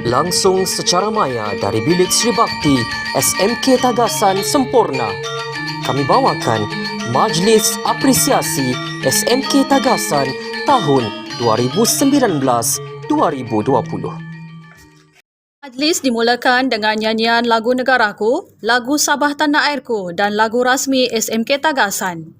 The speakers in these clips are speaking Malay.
Langsung secara maya dari bilik Sri Bakti SMK Tagasan Sempurna, kami bawakan Majlis Apresiasi SMK Tagasan tahun 2019-2020. Majlis dimulakan dengan nyanyian lagu Negaraku, lagu Sabah Tanah Airku dan lagu rasmi SMK Tagasan.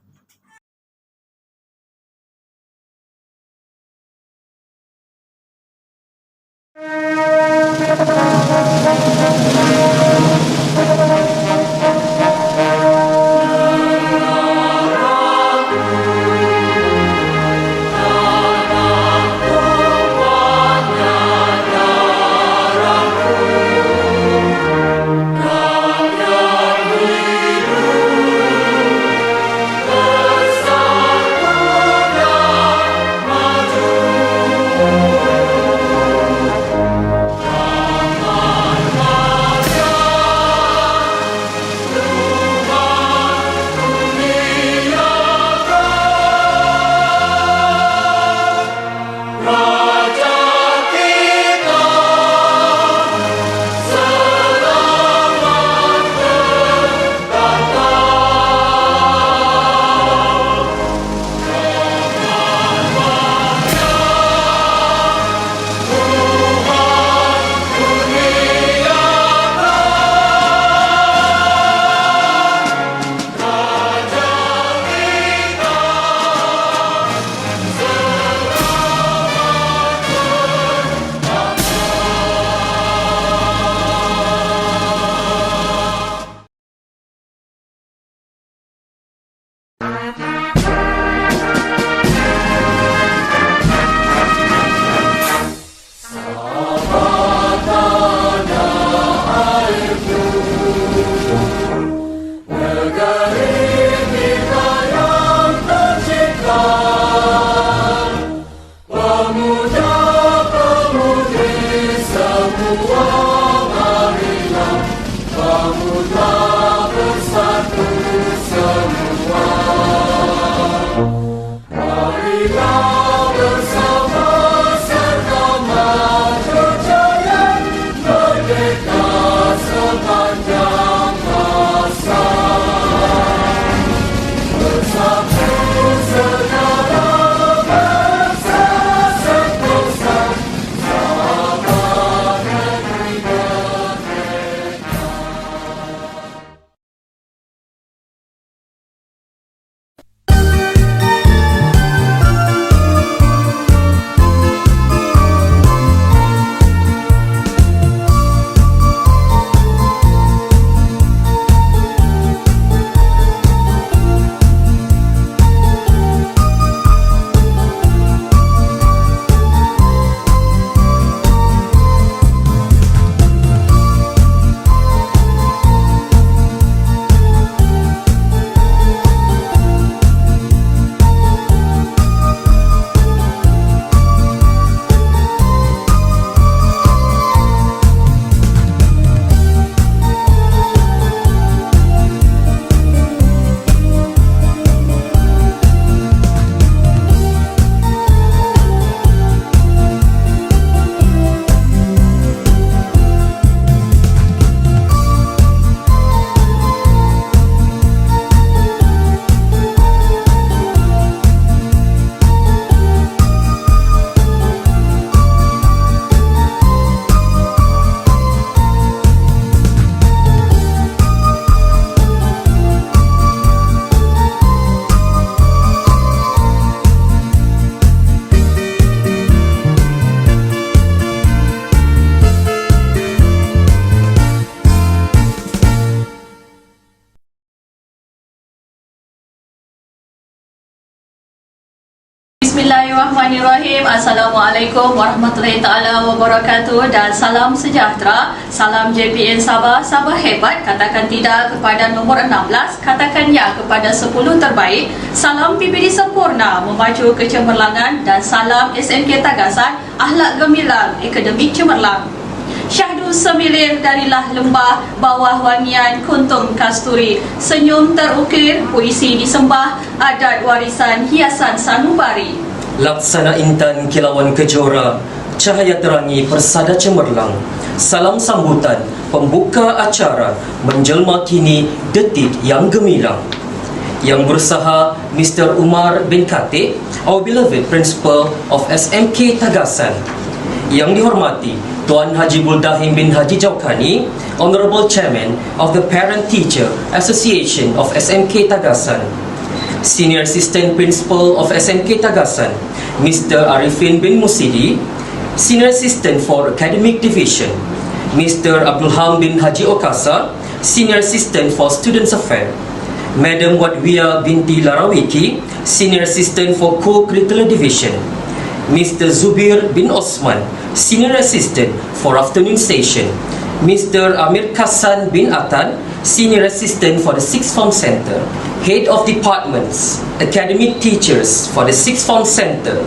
Bismillahirrahmanirrahim. Assalamualaikum warahmatullahi taala wabarakatuh dan salam sejahtera. Salam JPN Sabah. Sabah hebat, katakan tidak kepada nombor 16, katakan ya kepada 10 terbaik. Salam PBD sempurna memaju kecemerlangan dan salam SMK Tagasan akhlak gemilang akademik cemerlang. Syahdu semilir darilah lembah, bawah wangian kuntum kasturi, senyum terukir, puisi disembah, adat warisan hiasan sanubari. Laksana intan kilauan kejora, cahaya terangi persada cemerlang. Salam sambutan pembuka acara menjelma kini detik yang gemilang. Yang bersaha Mr. Umar bin Khatib, our beloved Principal of SMK Tagasan. Yang dihormati Tuan Haji Buldahim bin Haji Jaukani, Honorable Chairman of the Parent Teacher Association of SMK Tagasan. Senior Assistant Principal of SMK Tagasan, Mr. Arifin bin Musidi. Senior Assistant for Academic Division, Mr. Abdulham bin Haji Okasa. Senior Assistant for Students Affairs, Madam Wadwia binti Larawiki. Senior Assistant for Co-Curricular Division, Mr. Zubir bin Osman. Senior Assistant for Afternoon Session, Mr. Amir Kassan bin Atan. Senior Assistant for the Sixth Form Center. Head of Departments, Academic Teachers for the Sixth Form Center,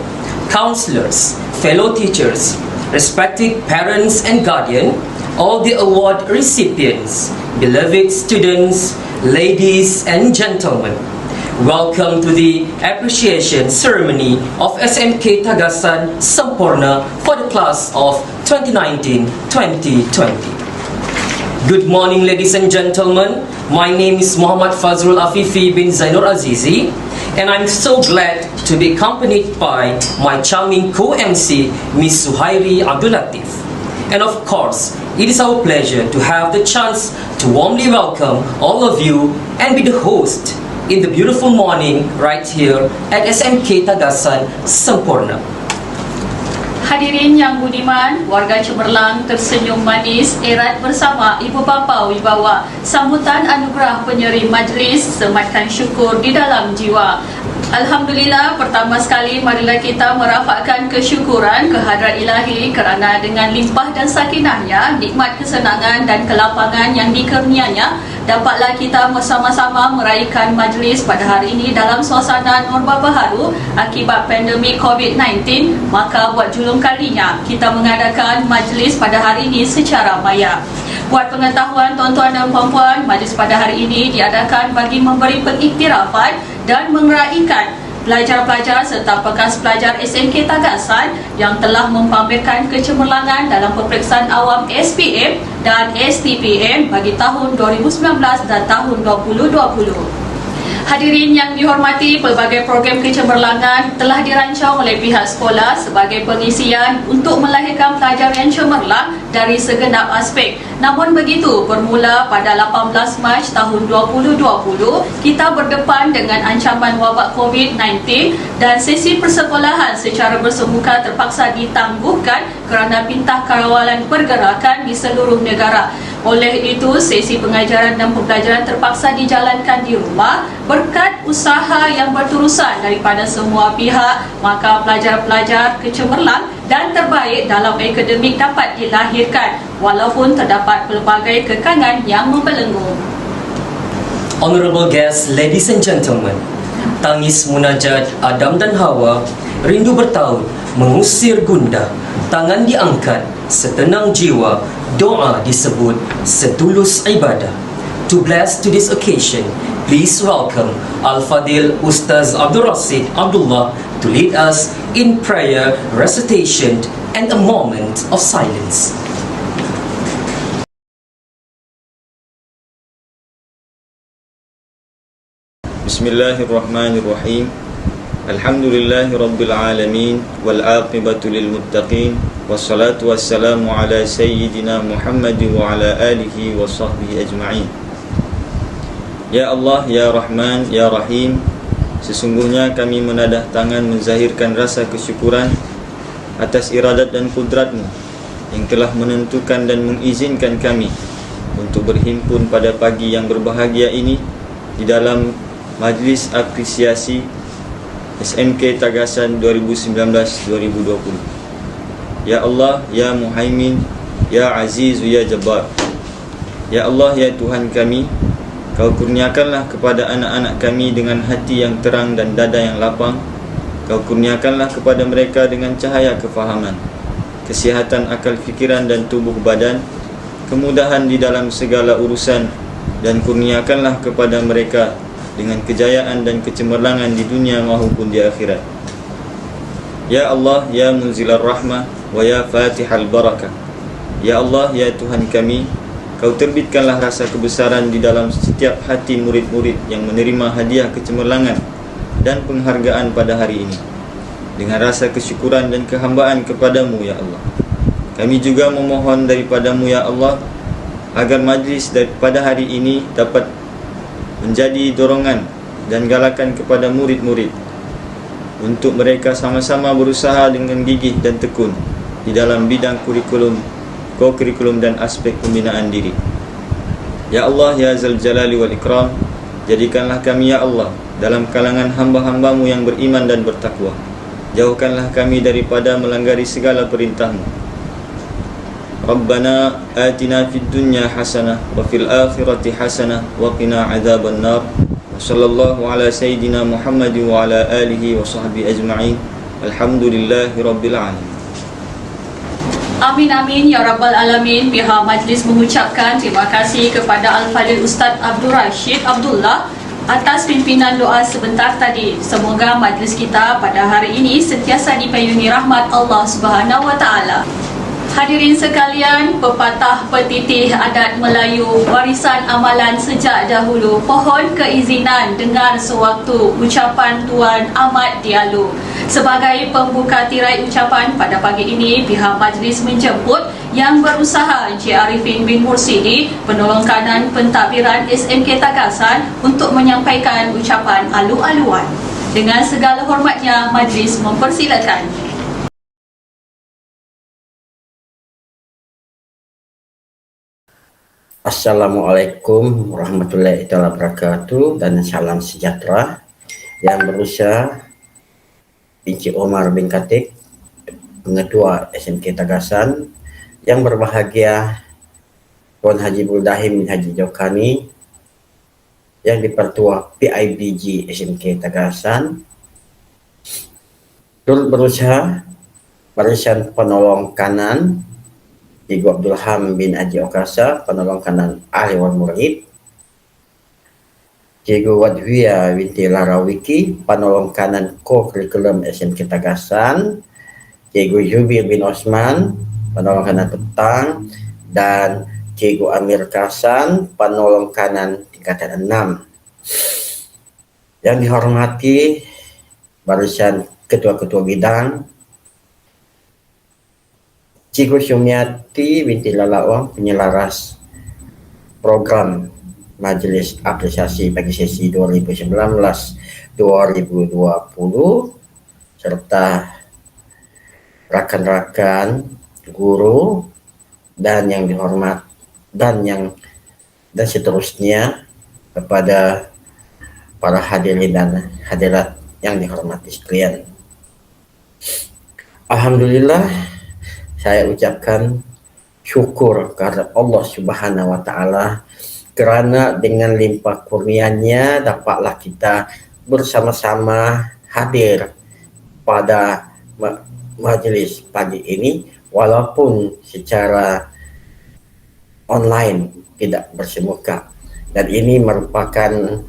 Counselors, fellow teachers, respected parents and guardian, all the award recipients, beloved students, ladies and gentlemen. Welcome to the appreciation ceremony of SMK Tagasan Sampurna for the class of 2019-2020. Good morning, ladies and gentlemen. My name is Muhammad Fazrul Afifi bin Zainur Azizi, and I'm so glad to be accompanied by my charming co-MC, Miss Suhairi Abdul Latif. And of course, it is our pleasure to have the chance to warmly welcome all of you and be the host in the beautiful morning right here at SMK Tagasan Sampurna. Hadirin yang budiman, warga Cemerlang tersenyum manis erat bersama ibu bapa wibawa. Sambutan anugerah penyeri majlis sematkan syukur di dalam jiwa. Alhamdulillah, pertama sekali marilah kita merafakkan kesyukuran kehadrat ilahi kerana dengan limpah dan sakinahnya, nikmat kesenangan dan kelapangan yang dikurnianya, dapatlah kita bersama-sama meraihkan majlis pada hari ini dalam suasana norma baharu akibat pandemik COVID-19. Maka buat julung kalinya kita mengadakan majlis pada hari ini secara maya. Buat pengetahuan tuan-tuan dan puan-puan, majlis pada hari ini diadakan bagi memberi pengiktirafan dan mengeraikan pelajar-pelajar serta bekas pelajar SMK Tagasan yang telah mempamerkan kecemerlangan dalam peperiksaan awam SPM dan STPM bagi tahun 2019 dan tahun 2020. Hadirin yang dihormati, pelbagai program kecemerlangan telah dirancang oleh pihak sekolah sebagai pengisian untuk melahirkan pelajar yang cemerlang dari segenap aspek. Namun begitu, bermula pada 18 Mac tahun 2020, kita berdepan dengan ancaman wabak COVID-19 dan sesi persekolahan secara bersemuka terpaksa ditangguhkan kerana pintah kawalan pergerakan di seluruh negara. Oleh itu, sesi pengajaran dan pembelajaran terpaksa dijalankan di rumah berkat usaha yang berterusan daripada semua pihak. Maka pelajar-pelajar kecemerlang dan terbaik dalam akademik dapat dilahirkan walaupun terdapat pelbagai kekangan yang membelenggu. Honorable guests, ladies and gentlemen, tangis munajat Adam dan Hawa, rindu bertaut mengusir gundah, tangan diangkat setenang jiwa, doa disebut setulus ibadah. To bless to this occasion, please welcome Al-Fadil Ustaz Abdul Rasid Abdullah to lead us in prayer, recitation and a moment of silence. Bismillahirrahmanirrahim. Alhamdulillahi Rabbil Alamin. Wal'aqibatu lilmuttaqin. Wassalatu wassalamu ala Sayyidina Muhammad wa ala alihi wa sahbihi ajma'in. Ya Allah, Ya Rahman, Ya Rahim, sesungguhnya kami menadah tangan menzahirkan rasa kesyukuran atas iradat dan kudratmu yang telah menentukan dan mengizinkan kami untuk berhimpun pada pagi yang berbahagia ini di dalam Majlis Apresiasi SMK Tagasan 2019-2020. Ya Allah, Ya Muhaimin, Ya Aziz, Ya Jabbar. Ya Allah, Ya Tuhan kami, Kau kurniakanlah kepada anak-anak kami dengan hati yang terang dan dada yang lapang. Kau kurniakanlah kepada mereka dengan cahaya kefahaman, kesihatan akal fikiran dan tubuh badan, kemudahan di dalam segala urusan, dan kurniakanlah kepada mereka dengan kejayaan dan kecemerlangan di dunia maupun di akhirat. Ya Allah, Ya Munzilar Rahmah, wa Ya Fatihal Barakah. Ya Allah, Ya Tuhan kami, Kau terbitkanlah rasa kebesaran di dalam setiap hati murid-murid yang menerima hadiah kecemerlangan dan penghargaan pada hari ini, dengan rasa kesyukuran dan kehambaan kepadamu, Ya Allah. Kami juga memohon daripadamu, Ya Allah, agar majlis pada hari ini dapat menjadi dorongan dan galakan kepada murid-murid untuk mereka sama-sama berusaha dengan gigih dan tekun di dalam bidang kurikulum, ko-kurikulum dan aspek pembinaan diri. Ya Allah, Ya Zal Jalali wal Ikram, jadikanlah kami, Ya Allah, dalam kalangan hamba-hambamu yang beriman dan bertakwa. Jauhkanlah kami daripada melanggari segala perintahmu. Rabbana atina fid dunya hasanah wa fil akhirati hasanah wa qina adzaban nar. Sallallahu ala sayyidina Muhammad wa ala alihi wa sahbihi ajma'in. Alhamdulillahi rabbil alamin. Amin amin ya rabbal alamin. Pihak majlis mengucapkan terima kasih kepada Al-Fadhil Ustaz Abdul Rashid Abdullah atas pimpinan doa sebentar tadi. Semoga majlis kita pada hari ini sentiasa dipayungi rahmat Allah Subhanahu wa taala. Hadirin sekalian, pepatah petitih adat Melayu, warisan amalan sejak dahulu. Pohon keizinan dengar sewaktu ucapan Tuan Ahmad Diallo. Sebagai pembuka tirai ucapan pada pagi ini, pihak majlis menjemput Yang Berusaha Encik Arifin bin Mursidi, penolong kanan pentadbiran SMK Tagasan, untuk menyampaikan ucapan alu-aluan. Dengan segala hormatnya, majlis mempersilakan. Assalamualaikum warahmatullahi wabarakatuh dan salam sejahtera. Yang berusaha Encik Omar bin Katik, Pengetua SMK Tagasan, yang berbahagia Tuan Haji Buldahim bin Haji Jokani, yang dipertua PIBG SMK Tagasan, turut berusaha barisan penolong kanan Cikgu Abdul Ham bin Haji Okasa, penolong kanan ahli wal murid, Cikgu Wadhia binti Larawiki, penolong kanan ko-kurikulum SMK Tagasan, Cikgu Zubir bin Osman, penolong kanan petang, dan Cikgu Amir Kasan, penolong kanan tingkatan 6. Yang dihormati barisan ketua-ketua bidang, Cikgu Sumiati binti Lalawang, penyelaras program Majlis Apresiasi bagi sesi 2019-2020, serta rakan-rakan guru dan yang dihormat dan seterusnya, kepada para hadirin dan hadirat yang dihormati sekalian. Alhamdulillah, saya ucapkan syukur kepada Allah Subhanahu wa taala kerana dengan limpah kurnianya dapatlah kita bersama-sama hadir pada majlis pagi ini, walaupun secara online, tidak bersemuka. Dan ini merupakan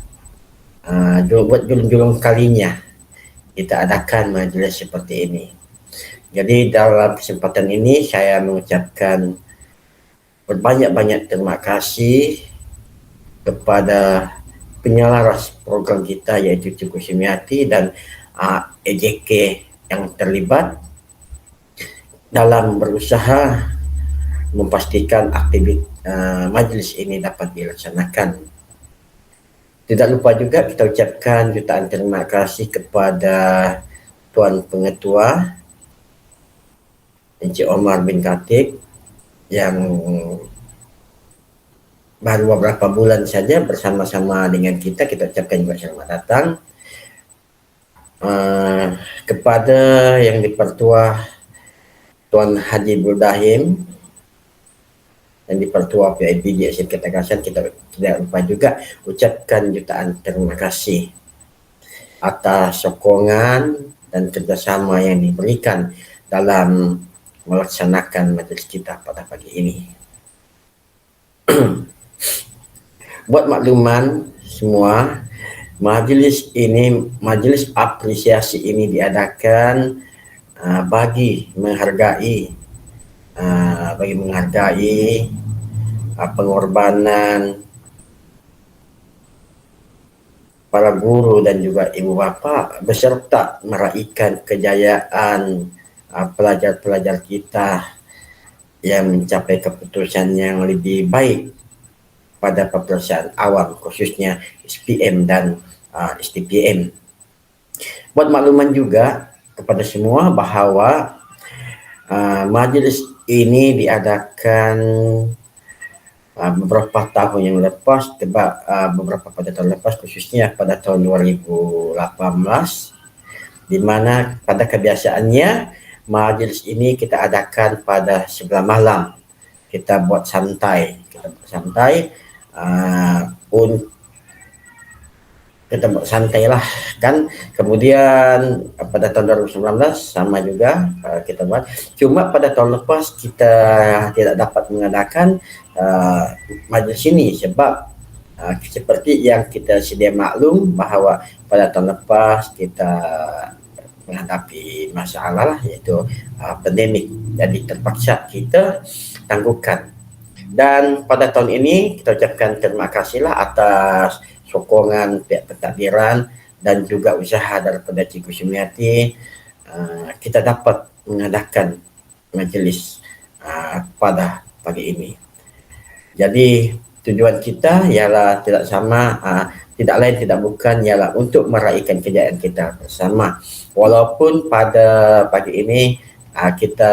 julung kalinya kita adakan majlis seperti ini. Jadi dalam kesempatan ini saya mengucapkan berbanyak-banyak terima kasih kepada penyelaras program kita, yaitu Cikgu Sumiati dan EJK yang terlibat dalam berusaha memastikan aktivitas majlis ini dapat dilaksanakan. Tidak lupa juga kita ucapkan jutaan terima kasih kepada Tuan Pengetua Encik Omar bin Katik yang baru beberapa bulan saja bersama-sama dengan kita ucapkan juga selamat datang. Kepada yang dipertua Tuan Haji Buldahim yang dipertua PIBG SMK Tagasan, kita tidak lupa juga ucapkan jutaan terima kasih atas sokongan dan kerjasama yang diberikan dalam melaksanakan majlis kita pada pagi ini. Buat makluman semua, majlis apresiasi ini diadakan bagi menghargai pengorbanan para guru dan juga ibu bapa beserta meraihkan kejayaan pelajar-pelajar kita yang mencapai keputusan yang lebih baik pada peperiksaan awam, khususnya SPM dan STPM. Buat makluman juga kepada semua bahawa majlis ini diadakan beberapa tahun yang lepas, beberapa pada tahun lepas, khususnya pada tahun 2018, di mana pada kebiasaannya majlis ini kita adakan pada sebelah malam. Kita buat santai, kita buat santai lah kan. Kemudian pada tahun 2019 sama juga kita buat. Cuma pada tahun lepas kita tidak dapat mengadakan majlis ini sebab seperti yang kita sedia maklum bahawa pada tahun lepas kita menghadapi masalah iaitu pandemik. Jadi terpaksa kita tangguhkan. Dan pada tahun ini kita ucapkan terima kasihlah atas sokongan pihak pentadbiran dan juga usaha daripada Cikgu Sumiati, kita dapat mengadakan majlis pada pagi ini. Jadi tujuan kita ialah tidak lain tidak bukan ialah untuk meraihkan kejayaan kita bersama. Walaupun pada pagi ini kita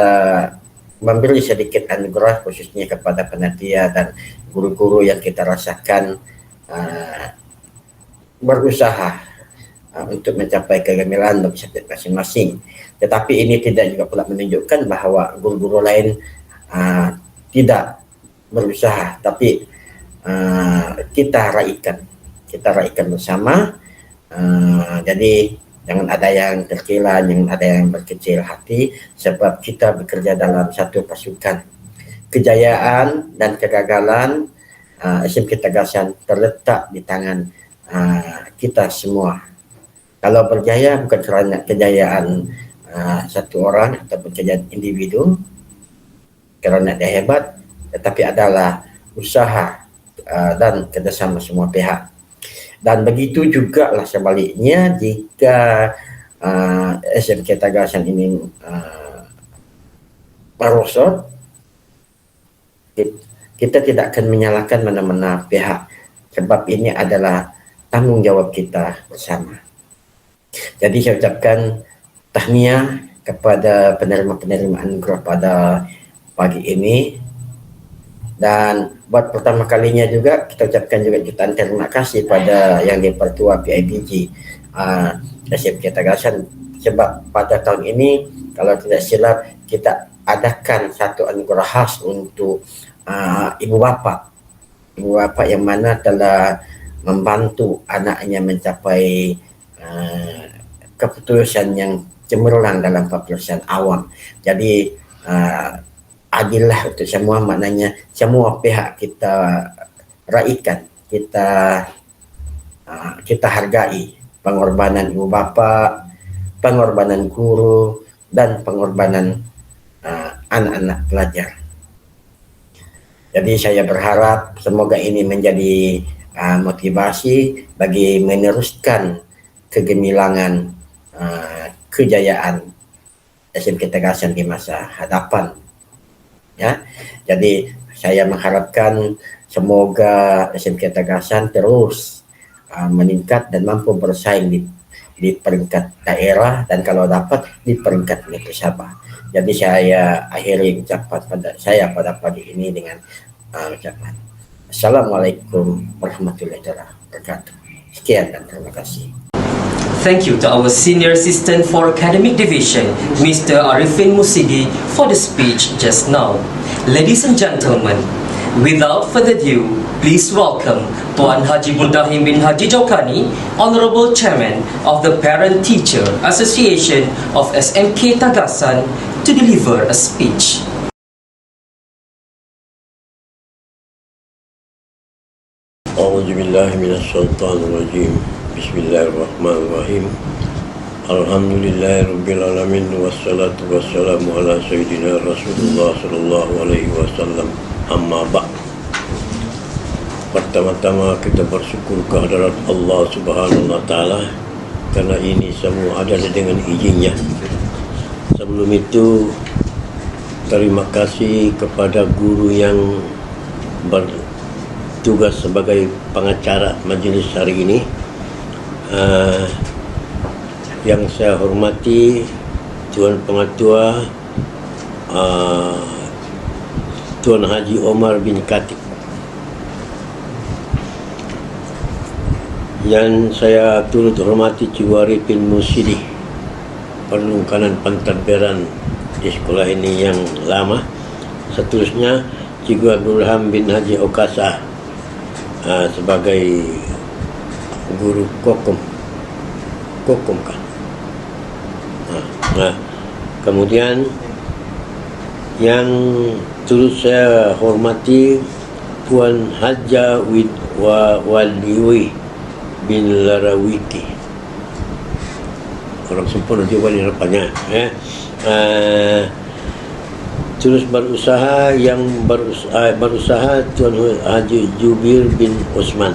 memberi sedikit anugerah khususnya kepada panitia dan guru-guru yang kita rasakan berusaha untuk mencapai kegemilangan bagi subjek masing-masing. Tetapi ini tidak juga pula menunjukkan bahawa guru-guru lain tidak berusaha, tapi kita raihkan bersama. Jadi jangan ada yang terkilan, jangan ada yang berkecil hati, sebab kita bekerja dalam satu pasukan. Kejayaan dan kegagalan SMK Tagasan terletak di tangan kita semua. Kalau berjaya bukan kerana kejayaan satu orang ataupun kejayaan individu kerana dia hebat, tetapi adalah usaha dan kerjasama semua pihak. Dan begitu juga lah sebaliknya jika SMK Tagasan ini merosot, kita tidak akan menyalahkan mana-mana pihak, sebab ini adalah tanggungjawab kita bersama. Jadi saya ucapkan tahniah kepada penerima-penerima anugerah pada pagi ini. Dan buat pertama kalinya juga kita ucapkan juga jutaan terima kasih pada yang di-Pertua PIBG SMK Tagasan, sebab pada tahun ini kalau tidak silap kita adakan satu anugerah khas untuk ibu bapa yang mana telah membantu anaknya mencapai keputusan yang cemerlang dalam peperiksaan awam. Jadi adillah untuk semua, maknanya semua pihak kita raihkan, kita hargai pengorbanan ibu bapa, pengorbanan guru dan pengorbanan anak-anak pelajar. Jadi saya berharap semoga ini menjadi motivasi bagi meneruskan kegemilangan kejayaan SMK Tagasan di masa hadapan. Ya, jadi saya mengharapkan semoga SMK Tagasan terus meningkat dan mampu bersaing di peringkat daerah dan kalau dapat di peringkat Negeri Sabah. Jadi saya akhiri ucapan pada pagi ini dengan ucapan Assalamualaikum warahmatullahi wabarakatuh. Sekian dan terima kasih. Thank you to our Senior Assistant for Academic Division, Mr. Arifin Musidi, for the speech just now. Ladies and gentlemen, without further ado, please welcome Tuan Haji Buldahim bin Haji Jokani, Honorable Chairman of the Parent Teacher Association of SMK Tagasan, to deliver a speech. A'udzu billahi minasyaitonir rajim. Bismillahirrahmanirrahim. Alhamdulillahirabbil wassalatu wassalamu ala sayyidina Rasulullah sallallahu alaihi wasallam. Amma ba'd. Pertama-tama kita bersyukur kehadirat Allah Subhanahu wa taala karena ini semua ada dengan izinnya. Sebelum itu terima kasih kepada guru yang bertugas sebagai pengacara majlis hari ini. Yang saya hormati Tuan Pengetua Tuan Haji Omar bin Khatib, yang saya turut hormati Cikgu Arifin Musidi, Perlungkanan Pentadbiran di sekolah ini yang lama. Seterusnya Cikgu Abdul Rahman bin Haji Okasa sebagai guru kokom kan. Kemudian yang turut saya hormati Puan Haja Waliwi bin Larawiki, orang sempurna juga di harapannya. Terus berusaha Tuan Haji Jubir bin Osman.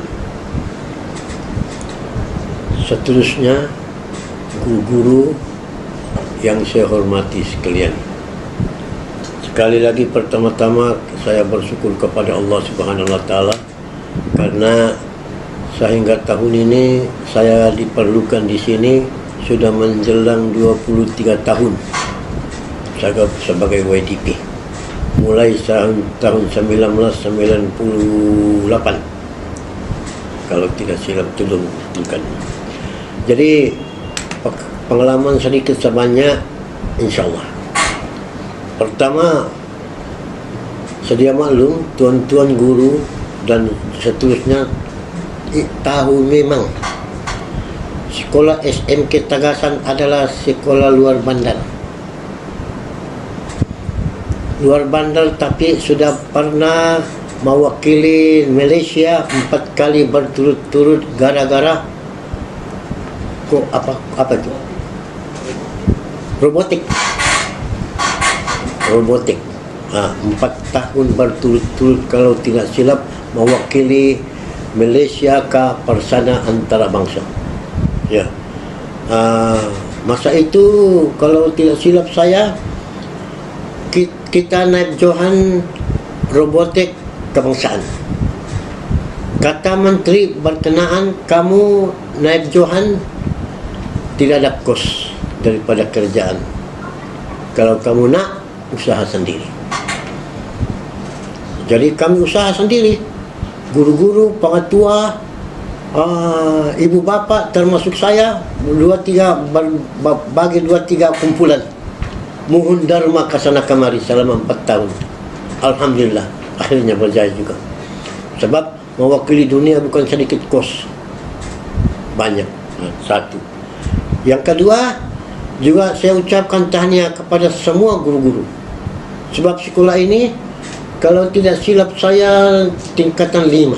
Seterusnya guru-guru yang saya hormati sekalian. Sekali lagi pertama-tama saya bersyukur kepada Allah Subhanahu wa taala karena sehingga tahun ini saya diperlukan di sini sudah menjelang 23 tahun sebagai YDP. Mulai tahun 1998 kalau tidak silap belum bukan. Jadi pengalaman sedikit sebanyak insyaAllah. Pertama, sedia maklum tuan-tuan guru dan seterusnya tahu memang sekolah SMK Tagasan adalah sekolah luar bandar. Luar bandar, tapi sudah pernah mewakili Malaysia 4 kali berturut-turut gara-gara apa itu? Robotik. 4 tahun berturut-turut kalau tidak silap mewakili Malaysia ke Persana Antarabangsa. Ya. Masa itu kalau tidak silap saya kita naik johan robotik kebangsaan. Kata menteri berkenaan, kamu naik johan tidak ada kos daripada kerjaan. Kalau kamu nak, usaha sendiri. Jadi kami usaha sendiri. Guru-guru, pengetua, ibu bapa termasuk saya, bagi 2-3 kumpulan. Mohon dharma kesana kemari selama 4 tahun. Alhamdulillah, akhirnya berjaya juga. Sebab mewakili dunia bukan sedikit kos. Banyak. Satu. Yang kedua, juga saya ucapkan tahniah kepada semua guru-guru. Sebab sekolah ini, kalau tidak silap saya tingkatan 5.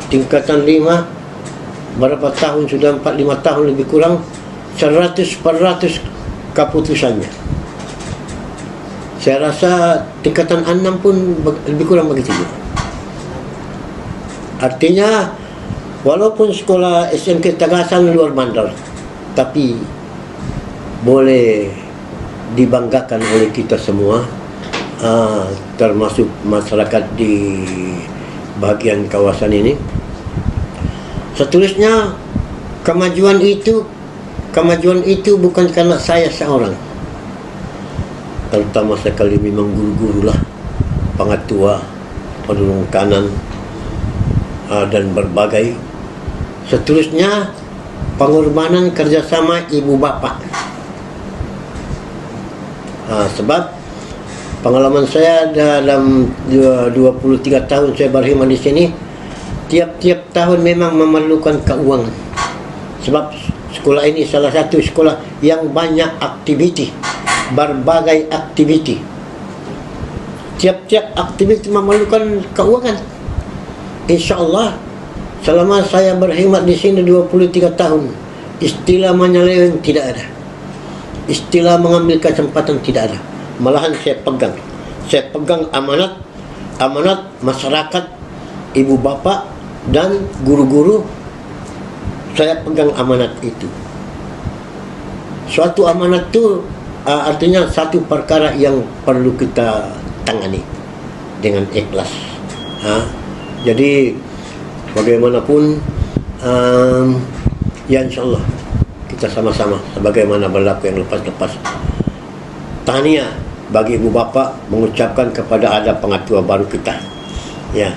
Tingkatan 5, berapa tahun sudah, 4-5 tahun lebih kurang, 100% keputusannya. Saya rasa tingkatan 6 pun lebih kurang begitu juga. Artinya, walaupun sekolah SMK Tagasan luar bandar, tapi boleh dibanggakan oleh kita semua, termasuk masyarakat di bahagian kawasan ini. Seterusnya, kemajuan itu bukan karena saya seorang. Terutama sekali memang guru-guru lah, pengetua, penolong kanan, dan berbagai. Seterusnya, pengorbanan kerjasama ibu bapa. Sebab pengalaman saya dalam 23 tahun saya berkhidmat di sini, tiap-tiap tahun memang memerlukan keuangan. Sebab sekolah ini salah satu sekolah yang banyak aktiviti, berbagai aktiviti. Tiap-tiap aktiviti memerlukan keuangan. InsyaAllah selama saya berkhidmat di sini 23 tahun, Istilah menyeleweng tidak ada. Istilah mengambil kesempatan tidak ada. Malahan saya pegang amanat masyarakat, ibu bapa dan guru-guru. Saya pegang amanat itu. Suatu amanat itu artinya satu perkara yang perlu kita tangani dengan ikhlas. Jadi bagaimanapun ya insyaAllah kita sama-sama sebagaimana berlaku yang lepas-lepas. Tahniah bagi ibu bapa mengucapkan kepada ada pengatua baru kita. Ya,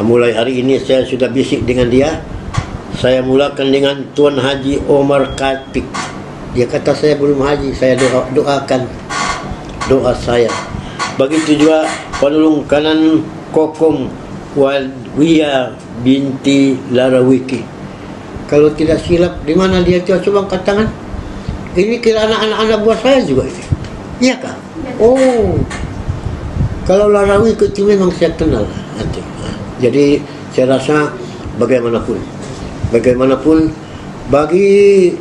mulai hari ini saya sudah bisik dengan dia. Saya mulakan dengan Tuan Haji Omar Katik. Dia kata saya belum haji, saya doakan doa saya. Begitu juga penulung kanan Kokom Wadwiya binti Larawiki. Kalau tidak silap, di mana dia coba angkat tangan? Ini kira anak-anak buah saya juga ini. Iya kah? Oh, kalau Larawiki itu memang saya kenal. Jadi saya rasa bagaimanapun bagi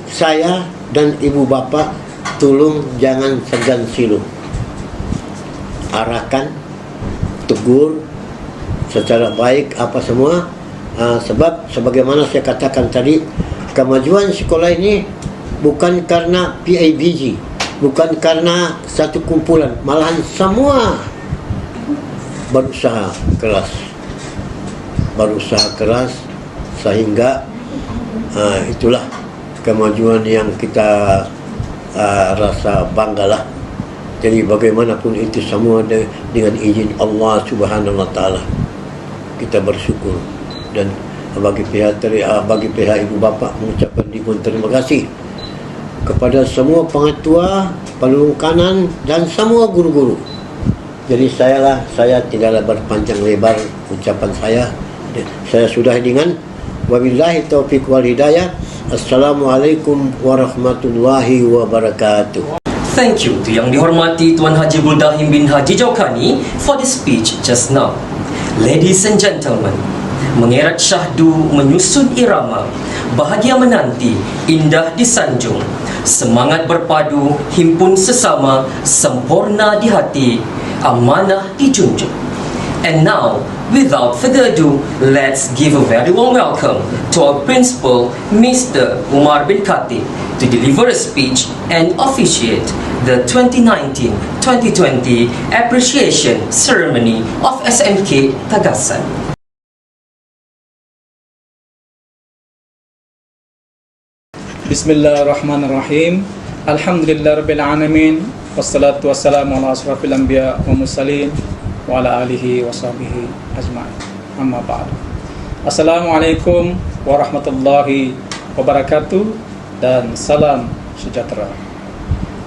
saya dan ibu bapa, tolong jangan segan silu. Arahkan, tegur secara baik apa semua. Sebab sebagaimana saya katakan tadi, kemajuan sekolah ini bukan karena PIBG, bukan karena satu kumpulan, malahan semua berusaha keras sehingga itulah kemajuan yang kita rasa banggalah. Jadi bagaimanapun itu semua dengan izin Allah Subhanahu wa taala, kita bersyukur. Dan bagi pihak ibu bapa mengucapkan ribuan terima kasih kepada semua pengatua, penulung kanan dan semua guru-guru. Jadi saya tidaklah berpanjang lebar ucapan saya. Saya sudah dengan wabillahi taufiq wal hidayah. Assalamualaikum warahmatullahi wabarakatuh. Thank you to Yang Dihormati Tuan Haji Buldahim bin Haji Jaukani for the speech just now. Ladies and gentlemen, mengerat syahdu menyusun irama, bahagia menanti, indah disanjung, semangat berpadu, himpun sesama, sempurna di hati, amanah dijunjung. And now, without further ado, let's give a very warm welcome to our principal, Mr. Umar bin Khatib, to deliver a speech and officiate the 2019-2020 Appreciation Ceremony of SMK Tagasan. Bismillahirrahmanirrahim. Alhamdulillahirabbil alamin. Wassalatu wassalamu ala asrafil anbiya wa mursalin wa ala alihi wa sahbihi ajma'in. Amma ba'd. Assalamualaikum warahmatullahi wabarakatuh dan salam sejahtera.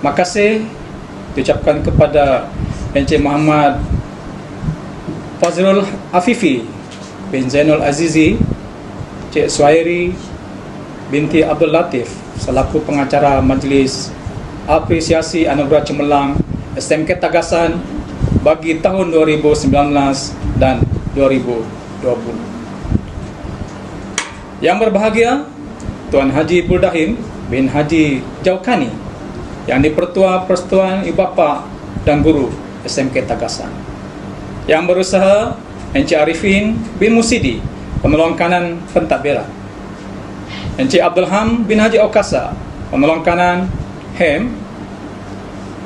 Makasih diucapkan kepada Encik Muhammad Fazrul Afifi bin Zainul Azizi, Cik Suhairi binti Abdul Latif selaku pengacara Majlis Apresiasi Anugerah Cemerlang SMK Tagasan bagi tahun 2019 dan 2020. Yang berbahagia Tuan Haji Buldahim bin Haji Jaukani, yang di-Pertua Persatuan Ibu Bapa dan Guru SMK Tagasan. Yang berusaha Encik Arifin bin Musidi, penolong kanan pentadbiran. Encik Abdul Ham bin Haji Okasa, penolong kanan HEM.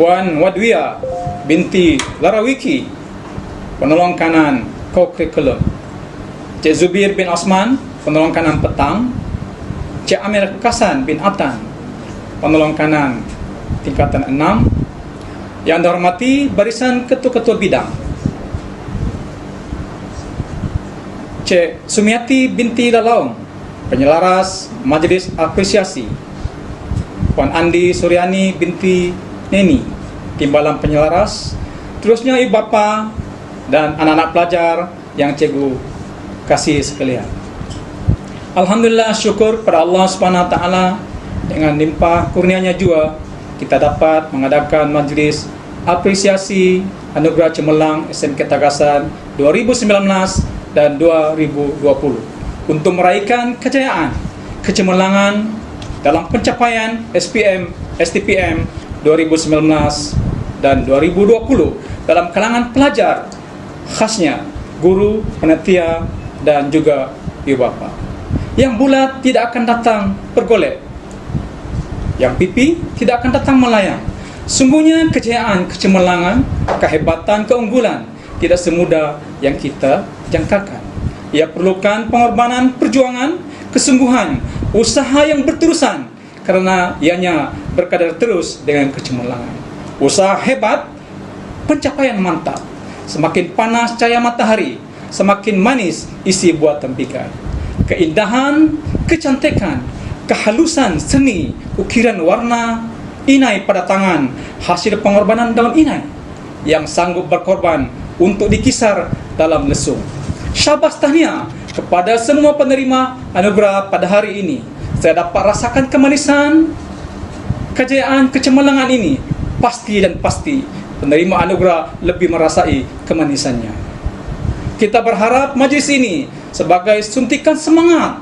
Puan Wadwiya binti Larawiki, penolong kanan Co-Curriculum. Cik Zubir bin Osman, penolong kanan petang. Cik Amir Kasan bin Atan, penolong kanan tingkatan 6. Yang dihormati barisan ketua-ketua bidang, Cik Sumiati binti Lalaung, penyelaras Majlis Apresiasi. Puan Andi Suryani binti Neni, timbalan penyelaras. Terusnya ibu bapa dan anak-anak pelajar yang cikgu kasih sekalian. Alhamdulillah, syukur pada Allah Subhanahu Wa Taala, dengan limpah kurnianya juga kita dapat mengadakan Majlis Apresiasi Anugerah Cemerlang SMK Tagasan 2019 dan 2020 untuk meraihkan kejayaan, kecemerlangan dalam pencapaian STPM 2019 dan 2020 dalam kalangan pelajar, khasnya guru, panitia dan juga ibu bapa. Yang bulat tidak akan datang bergolek, yang pipi tidak akan datang melayang. Sungguhnya kejayaan, kecemerlangan, kehebatan, keunggulan tidak semudah yang kita jangkakan. Ia perlukan pengorbanan, perjuangan, kesungguhan, usaha yang berterusan, karena ianya berkadar terus dengan kecemerlangan. Usaha hebat, pencapaian mantap. Semakin panas cahaya matahari, semakin manis isi buah tempikai. Keindahan, kecantikan, kehalusan seni, ukiran warna, inai pada tangan, hasil pengorbanan dalam inai yang sanggup berkorban untuk dikisar dalam lesung. Syabas tahniah kepada semua penerima anugerah pada hari ini. Saya dapat rasakan kemanisan, kejayaan, kecemerlangan ini. Pasti dan pasti penerima anugerah lebih merasai kemanisannya. Kita berharap majlis ini sebagai suntikan semangat,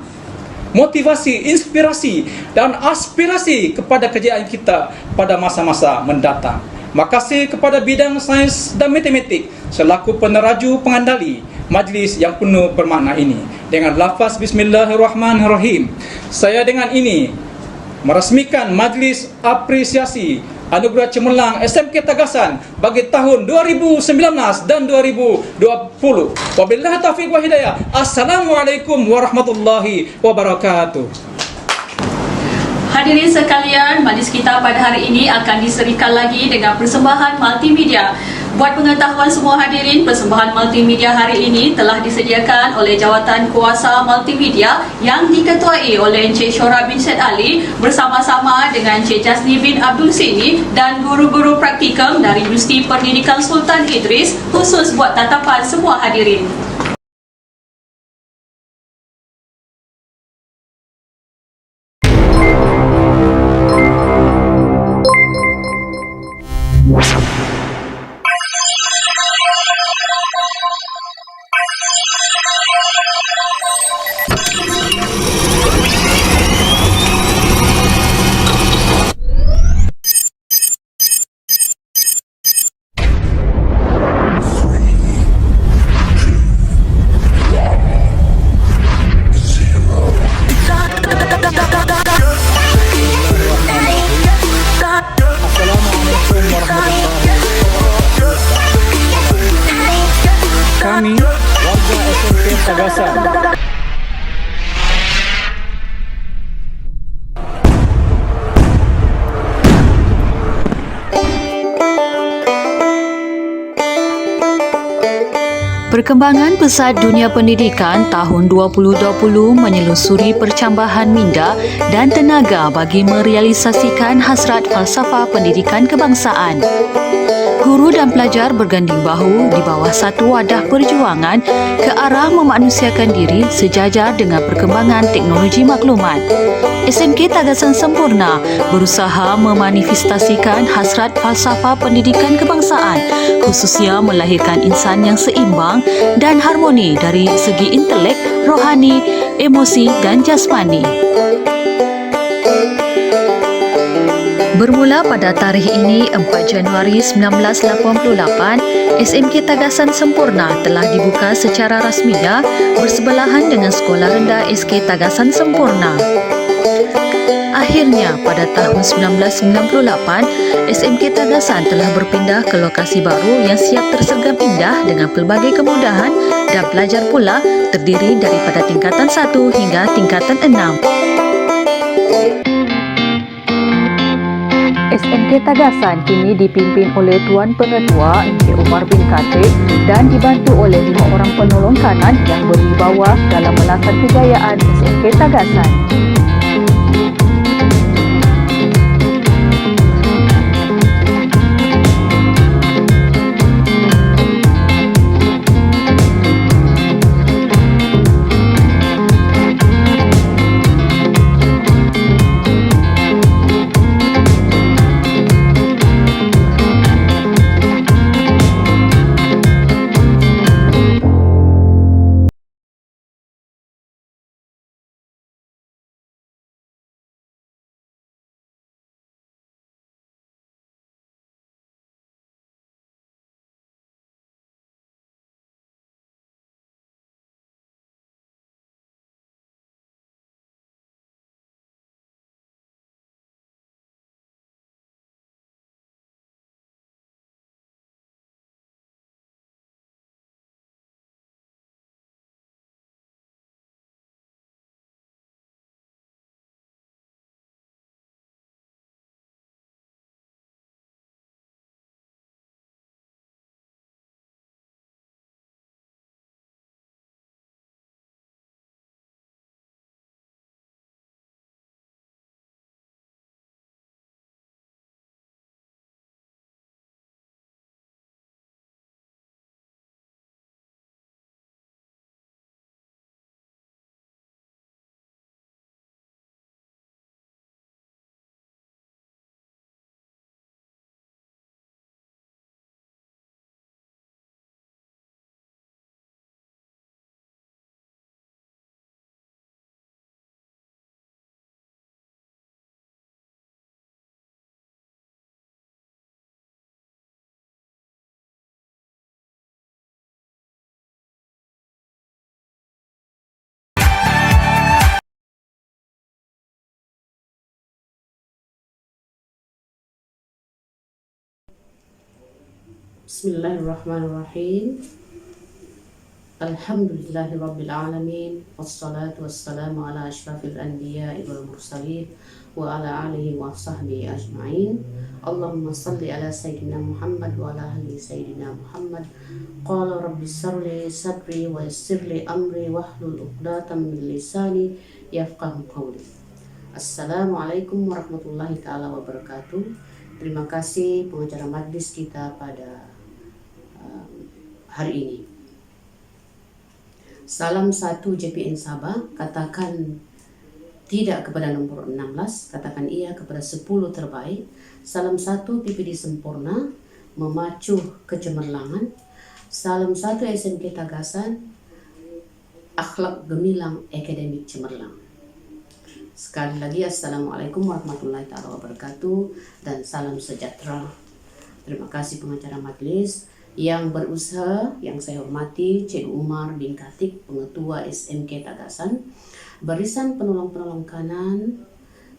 motivasi, inspirasi dan aspirasi kepada kejayaan kita pada masa-masa mendatang. Makasih kepada bidang sains dan matematik selaku peneraju pengandali majlis yang penuh bermakna ini. Dengan lafaz Bismillahirrahmanirrahim, saya dengan ini meresmikan majlis apresiasi Anugerah Cemerlang SMK Tagasan bagi tahun 2019 dan 2020. Wabillahi taufiq wa hidayah. Assalamualaikum warahmatullahi wabarakatuh. Hadirin sekalian, majlis kita pada hari ini akan diserikan lagi dengan persembahan multimedia. Buat pengetahuan semua hadirin, persembahan multimedia hari ini telah disediakan oleh Jawatan Kuasa Multimedia yang diketuai oleh Encik Syora bin Syed Ali bersama-sama dengan Encik Jasni bin Abdul Sini dan guru-guru praktikum dari Universiti Pendidikan Sultan Idris, khusus buat tatapan semua hadirin. Kami warga SMK Tagasan Perkembangan pesat dunia pendidikan tahun 2020 menyelusuri percambahan minda dan tenaga bagi merealisasikan hasrat falsafah pendidikan kebangsaan. Guru dan pelajar berganding bahu di bawah satu wadah perjuangan ke arah memanusiakan diri sejajar dengan perkembangan teknologi maklumat. SMK Tagasan Sempurna berusaha memanifestasikan hasrat falsafah pendidikan kebangsaan, khususnya melahirkan insan yang seimbang dan harmoni dari segi intelek, rohani, emosi dan jasmani. Bermula pada tarikh ini, 4 Januari 1988, SMK Tagasan Sempurna telah dibuka secara rasminya bersebelahan dengan Sekolah Rendah SK Tagasan Sempurna. Akhirnya, pada tahun 1998, SMK Tagasan telah berpindah ke lokasi baru yang siap tersergam indah dengan pelbagai kemudahan dan pelajar pula terdiri daripada tingkatan 1 hingga tingkatan 6. SMK Tagasan kini dipimpin oleh Tuan Pengetua Encik Umar bin Khatib dan dibantu oleh 5 orang penolong kanan yang berwibawa dalam melakar kejayaan SMK Tagasan. Bismillahirrahmanirrahim. Alhamdulillahirrabbilalamin. Wassalatu wassalamu ala ashrafil anbiya wal mursalin wa ala alihi wa sahbihi ajma'in. Allahumma salli ala Sayyidina Muhammad wa ala ahli Sayyidina Muhammad. Qala rabbi sirli sadri wa yassirli amri wahlul uqdatan min lisani yafqahu qawli. Assalamualaikum warahmatullahi ta'ala wabarakatuh. Terima kasih pengacara majlis kita pada hari ini. Salam satu JPN Sabah, katakan tidak kepada nomor 16, katakan iya kepada 10 terbaik. Salam satu PPD Sempurna, memacu kecemerlangan. Salam satu SMK Tagasan, akhlak gemilang akademik cemerlang. Sekali lagi Assalamualaikum warahmatullahi wabarakatuh dan salam sejahtera. Terima kasih pengacara majlis yang berusaha, yang saya hormati Cikgu Umar bin Katik, Pengetua SMK Tagasan, barisan penolong-penolong kanan,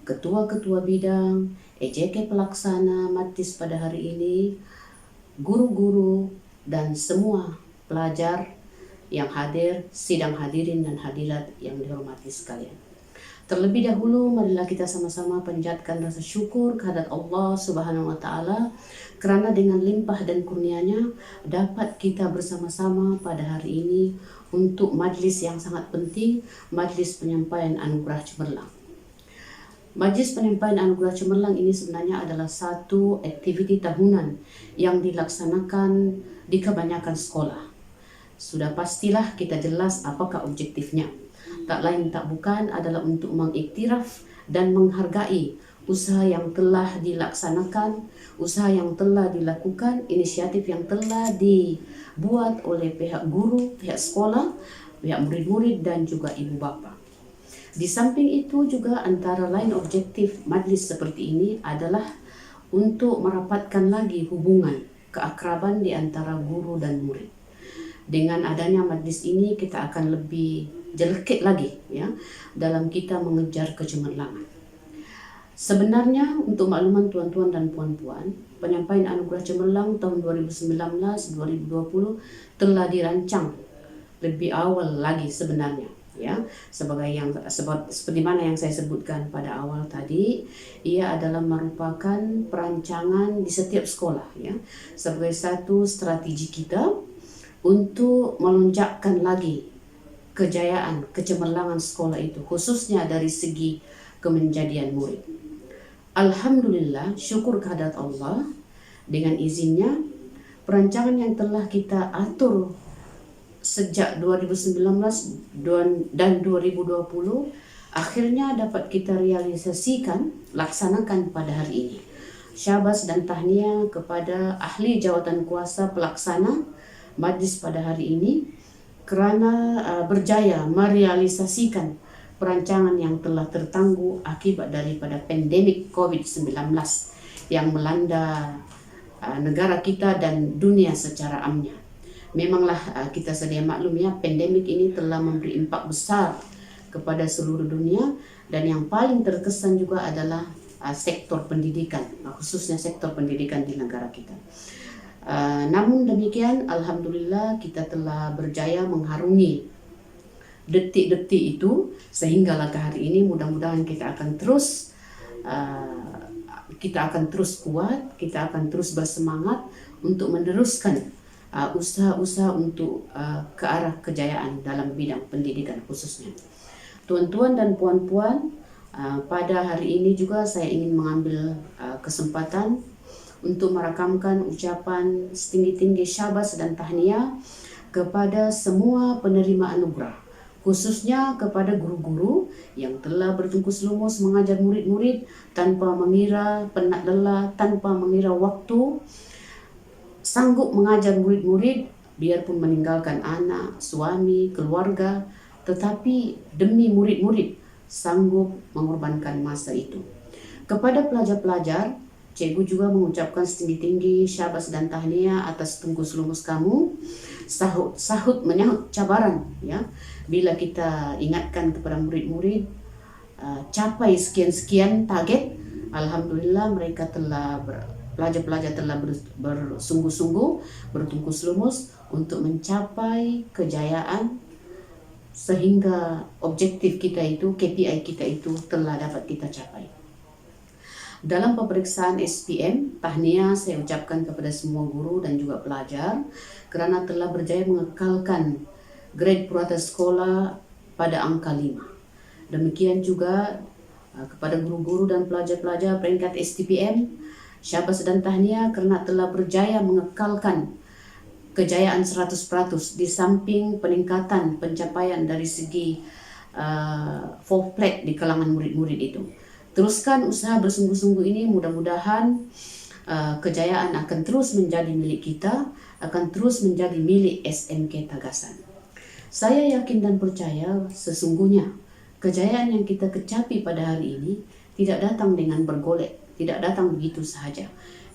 ketua-ketua bidang, EJK pelaksana majlis pada hari ini, guru-guru, dan semua pelajar yang hadir, sidang hadirin dan hadirat yang dihormati sekalian. Terlebih dahulu, marilah kita sama-sama panjatkan rasa syukur kehadirat Allah Subhanahu wa Ta'ala, kerana dengan limpah dan kurnia-Nya dapat kita bersama-sama pada hari ini untuk majlis yang sangat penting, majlis penyampaian anugerah cemerlang. Majlis penyampaian anugerah cemerlang ini sebenarnya adalah satu aktiviti tahunan yang dilaksanakan di kebanyakan sekolah. Sudah pastilah kita jelas apakah objektifnya. Tak lain tak bukan adalah untuk mengiktiraf dan menghargai usaha yang telah dilaksanakan, usaha yang telah dilakukan, inisiatif yang telah dibuat oleh pihak guru, pihak sekolah, pihak murid-murid dan juga ibu bapa. Di samping itu juga antara lain objektif majlis seperti ini adalah untuk merapatkan lagi hubungan keakraban di antara guru dan murid. Dengan adanya majlis ini kita akan lebih jelekit lagi ya dalam kita mengejar kecemerlangan. Sebenarnya untuk makluman tuan-tuan dan puan-puan, penyampaian anugerah cemerlang tahun 2019-2020 telah dirancang lebih awal lagi sebenarnya ya, seperti mana yang saya sebutkan pada awal tadi, ia adalah merupakan perancangan di setiap sekolah ya, sebagai satu strategi kita untuk melonjakkan lagi kejayaan, kecemerlangan sekolah itu, khususnya dari segi kemenjadian murid. Alhamdulillah, syukur kehadirat Allah, dengan izinnya, perancangan yang telah kita atur sejak 2019 dan 2020, akhirnya dapat kita realisasikan, laksanakan pada hari ini. Syabas dan tahniah kepada ahli jawatan kuasa pelaksana majlis pada hari ini, kerana berjaya merealisasikan perancangan yang telah tertangguh akibat daripada pandemik COVID-19 yang melanda negara kita dan dunia secara amnya. Memanglah kita sedia maklum ya, pandemik ini telah memberi impak besar kepada seluruh dunia, dan yang paling terkesan juga adalah sektor pendidikan, khususnya sektor pendidikan di negara kita. Namun demikian, alhamdulillah kita telah berjaya mengharungi detik-detik itu, sehinggalah ke hari ini mudah-mudahan kita akan terus kuat, kita akan terus bersemangat untuk meneruskan usaha-usaha untuk ke arah kejayaan dalam bidang pendidikan khususnya. Tuan-tuan dan puan-puan, pada hari ini juga saya ingin mengambil kesempatan untuk merakamkan ucapan setinggi-tinggi syabas dan tahniah kepada semua penerima anugerah, khususnya kepada guru-guru yang telah bertungkus lumus mengajar murid-murid tanpa mengira penat lelah, tanpa mengira waktu, sanggup mengajar murid-murid biarpun meninggalkan anak, suami, keluarga, tetapi demi murid-murid sanggup mengorbankan masa itu. Kepada pelajar-pelajar, Cikgu juga mengucapkan setinggi-tinggi syabas dan tahniah atas tungkus lumus kamu, sahut menyahut cabaran ya. Bila kita ingatkan kepada murid-murid capai sekian-sekian target, alhamdulillah mereka telah pelajar-pelajar telah bersungguh-sungguh, bertungkus lumus untuk mencapai kejayaan sehingga objektif kita itu, KPI kita itu telah dapat kita capai. Dalam pemeriksaan SPM, tahniah saya ucapkan kepada semua guru dan juga pelajar kerana telah berjaya mengekalkan grade purata sekolah pada angka 5. Demikian juga kepada guru-guru dan pelajar-pelajar peringkat STPM, syabas dan tahniah kerana telah berjaya mengekalkan kejayaan 100% di samping peningkatan pencapaian dari segi full plate di kalangan murid-murid itu. Teruskan usaha bersungguh-sungguh ini, mudah-mudahan kejayaan akan terus menjadi milik kita, akan terus menjadi milik SMK Tagasan. Saya yakin dan percaya sesungguhnya kejayaan yang kita kecapi pada hari ini tidak datang dengan bergolek, tidak datang begitu sahaja.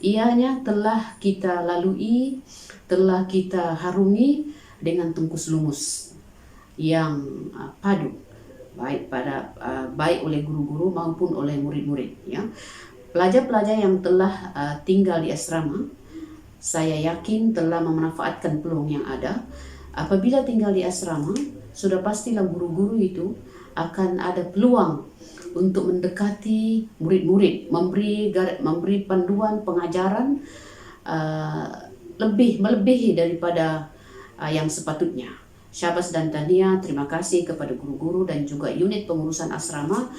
Ianya telah kita lalui, telah kita harungi dengan tungkus lumus yang padu, baik oleh guru-guru maupun oleh murid-murid. Ya. Pelajar-pelajar yang telah tinggal di asrama, saya yakin telah memanfaatkan peluang yang ada. Apabila tinggal di asrama, sudah pastilah guru-guru itu akan ada peluang untuk mendekati murid-murid, memberi panduan pengajaran melebihi daripada yang sepatutnya. Syabas dan tahniah, terima kasih kepada guru-guru dan juga unit pengurusan asrama.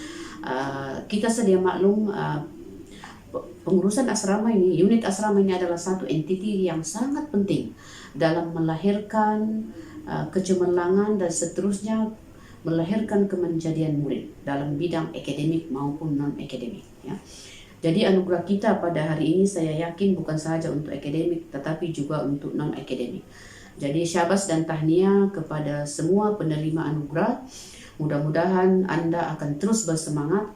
Kita sedia maklum pengurusan asrama ini, unit asrama ini adalah satu entiti yang sangat penting dalam melahirkan kecemerlangan dan seterusnya melahirkan kemenjadian murid dalam bidang akademik maupun non-akademik. Ya. Jadi anugerah kita pada hari ini saya yakin bukan sahaja untuk akademik tetapi juga untuk non-akademik. Jadi syabas dan tahniah kepada semua penerima anugerah. Mudah-mudahan Anda akan terus bersemangat.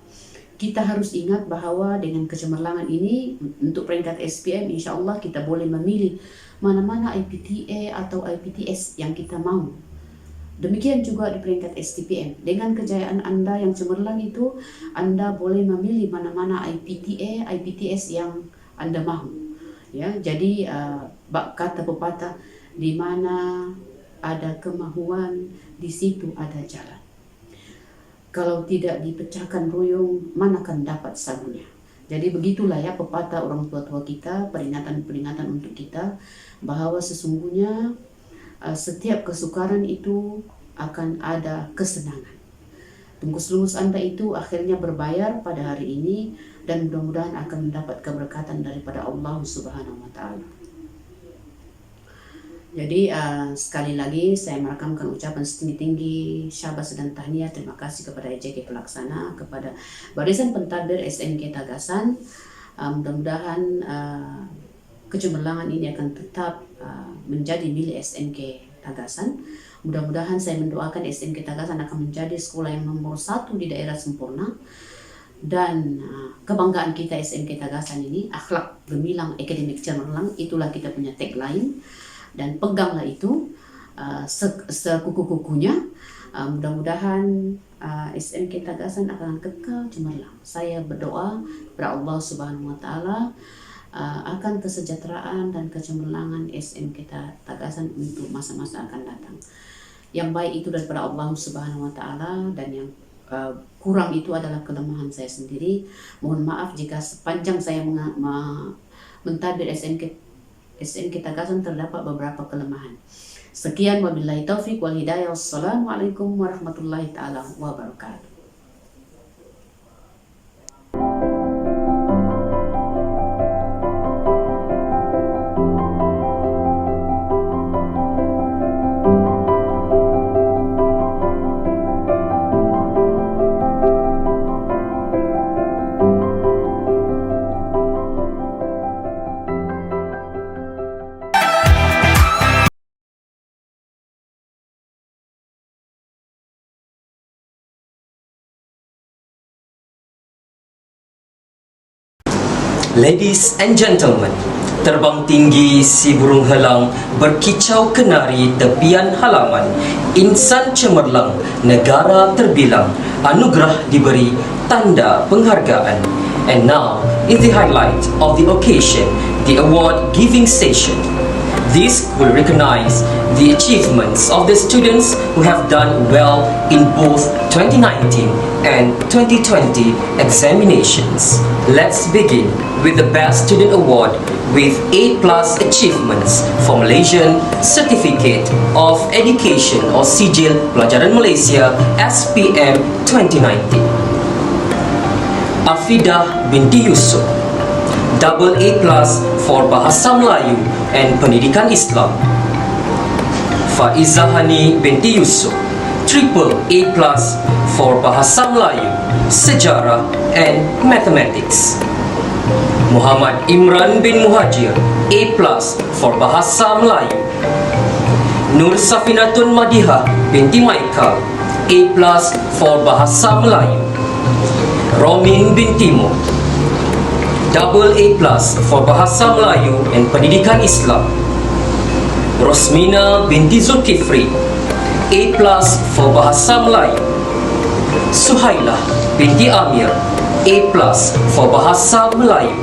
Kita harus ingat bahawa dengan kecemerlangan ini untuk peringkat SPM insya Allah kita boleh memilih mana-mana IPTA atau IPTS yang kita mau. Demikian juga di peringkat STPM. Dengan kejayaan Anda yang cemerlang itu, Anda boleh memilih mana-mana IPTA, IPTS yang Anda mahu. Ya, jadi kata pepatah, di mana ada kemahuan, di situ ada jalan. Kalau tidak dipecahkan ruyung, mana akan dapat sabunnya. Jadi begitulah ya pepatah orang tua-tua kita, peringatan-peringatan untuk kita bahwa sesungguhnya setiap kesukaran itu akan ada kesenangan. Tungkus lumus Anda itu akhirnya berbayar pada hari ini dan mudah-mudahan akan mendapat keberkatan daripada Allah Subhanahu wa taala. Jadi sekali lagi saya merakamkan ucapan setinggi-tinggi syabas dan tahniah, terima kasih kepada EJK pelaksana, kepada barisan pentadbir SMK Tagasan. Mudah-mudahan kecemerlangan ini akan tetap menjadi milik SMK Tagasan. Mudah-mudahan saya mendoakan SMK Tagasan akan menjadi sekolah yang nomor 1 di daerah Sempurna. Dan kebanggaan kita SMK Tagasan ini, akhlak gemilang, akademik cemerlang, itulah kita punya tagline. Dan peganglah itu sekuku-kukunya. Mudah-mudahan SMK Tagasan akan kekal cemerlang. Saya berdoa kepada Allah Subhanahu wa taala akan kesejahteraan dan kecemerlangan SMK Tagasan untuk masa-masa akan datang. Yang baik itu daripada Allah Subhanahu wa taala dan yang kurang itu adalah kelemahan saya sendiri. Mohon maaf jika sepanjang saya mentadbir SMK Tagasan terdapat beberapa kelemahan. Sekian wabillahi taufik wal hidayah. Wassalamualaikum warahmatullahi taala wabarakatuh. Ladies and gentlemen, terbang tinggi si burung helang, berkicau kenari tepian halaman. Insan cemerlang, negara terbilang, anugerah diberi tanda penghargaan. And now is the highlight of the occasion, the award giving session. This will recognize the achievements of the students who have done well in both 2019 and 2020 examinations. Let's begin with the Best Student Award with A+ achievements for Malaysian Certificate of Education or Sijil Pelajaran Malaysia SPM 2019. Afidah binti Yusuf, double A+ for Bahasa Melayu and Pendidikan Islam. Faizah Hani binti Yusuf, triple A+ for Bahasa Melayu, Sejarah and Mathematics. Muhammad Imran bin Muhajir, A+ for Bahasa Melayu. Nur Safinatun Madihah binti Michael, A+ for Bahasa Melayu. Romin bin Timur, double A+ for Bahasa Melayu and Pendidikan Islam. Rosmina binti Zulkifli, A+ for Bahasa Melayu. Suhailah binti Amir, A+ for Bahasa Melayu.